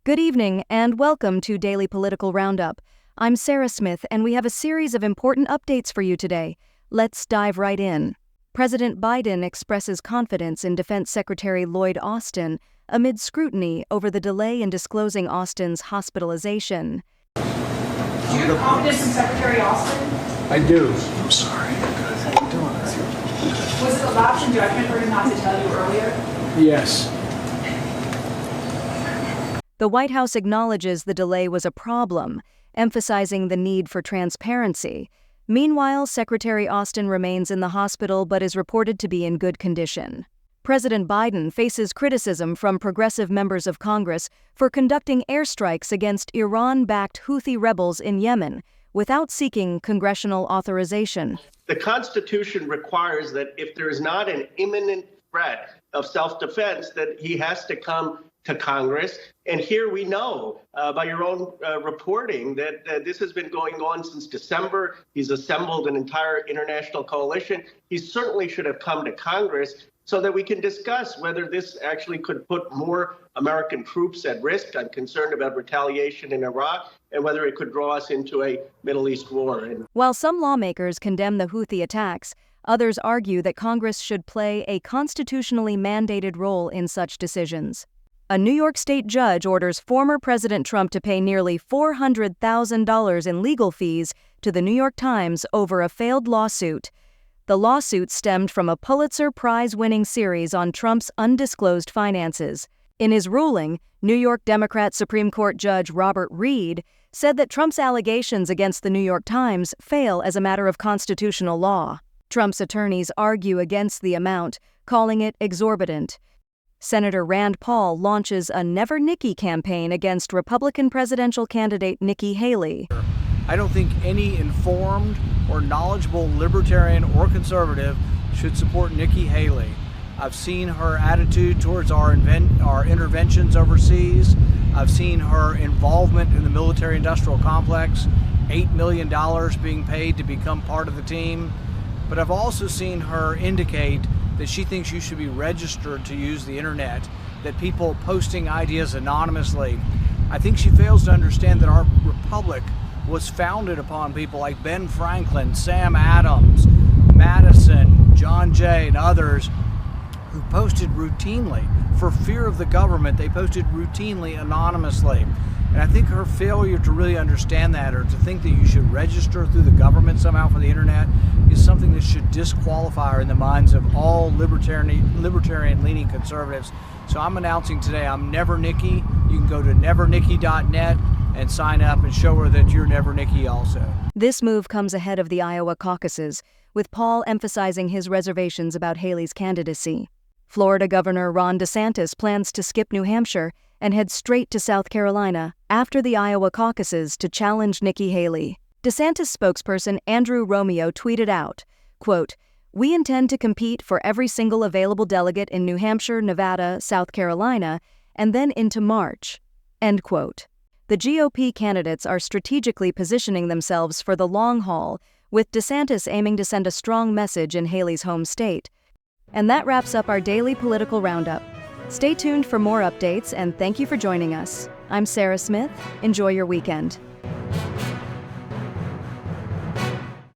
Good evening, and welcome to Daily Political Roundup. I'm Sarah Smith, and we have a series of important updates for you today. Let's dive right in. President Biden expresses confidence in Defense Secretary Lloyd Austin amid scrutiny over the delay in disclosing Austin's hospitalization. Do you have confidence in Secretary Austin? I do. I'm sorry. Good. How you doing? Was it a option? I can't for him not to tell you earlier. Yes. The White House acknowledges the delay was a problem, emphasizing the need for transparency. Meanwhile, Secretary Austin remains in the hospital but is reported to be in good condition. President Biden faces criticism from progressive members of Congress for conducting airstrikes against Iran-backed Houthi rebels in Yemen without seeking congressional authorization. The Constitution requires that if there is not an imminent threat of self-defense, that he has to come to Congress. And here we know by your own reporting that this has been going on since December. He's assembled an entire international coalition. He certainly should have come to Congress so that we can discuss whether this actually could put more American troops at risk. I'm concerned about retaliation in Iraq and whether it could draw us into a Middle East war. While some lawmakers condemn the Houthi attacks, others argue that Congress should play a constitutionally mandated role in such decisions. A New York State judge orders former President Trump to pay nearly $400,000 in legal fees to the New York Times over a failed lawsuit. The lawsuit stemmed from a Pulitzer Prize-winning series on Trump's undisclosed finances. In his ruling, New York Democrat Supreme Court Judge Robert Reed said that Trump's allegations against the New York Times fail as a matter of constitutional law. Trump's attorneys argue against the amount, calling it exorbitant. Senator Rand Paul launches a Never Nikki campaign against Republican presidential candidate Nikki Haley. I don't think any informed or knowledgeable libertarian or conservative should support Nikki Haley. I've seen her attitude towards our interventions overseas. I've seen her involvement in the military-industrial complex, $8 million being paid to become part of the team. But I've also seen her indicate that she thinks you should be registered to use the internet, that people posting ideas anonymously. I think she fails to understand that our republic was founded upon people like Ben Franklin, Sam Adams, Madison, John Jay, and others who posted routinely. For fear of the government, they posted routinely anonymously. And I think her failure to really understand that, or to think that you should register through the government somehow for the internet, is something that should disqualify her in the minds of all libertarian-leaning conservatives. So I'm announcing today I'm Never Nikki. You can go to nevernikki.net and sign up and show her that you're Never Nikki also. This move comes ahead of the Iowa caucuses, with Paul emphasizing his reservations about Haley's candidacy. Florida Governor Ron DeSantis plans to skip New Hampshire and head straight to South Carolina after the Iowa caucuses to challenge Nikki Haley. DeSantis spokesperson Andrew Romeo tweeted out, quote, "We intend to compete for every single available delegate in New Hampshire, Nevada, South Carolina, and then into March," end quote. The GOP candidates are strategically positioning themselves for the long haul, with DeSantis aiming to send a strong message in Haley's home state. And that wraps up our daily political roundup. Stay tuned for more updates, and thank you for joining us. I'm Sarah Smith. Enjoy your weekend.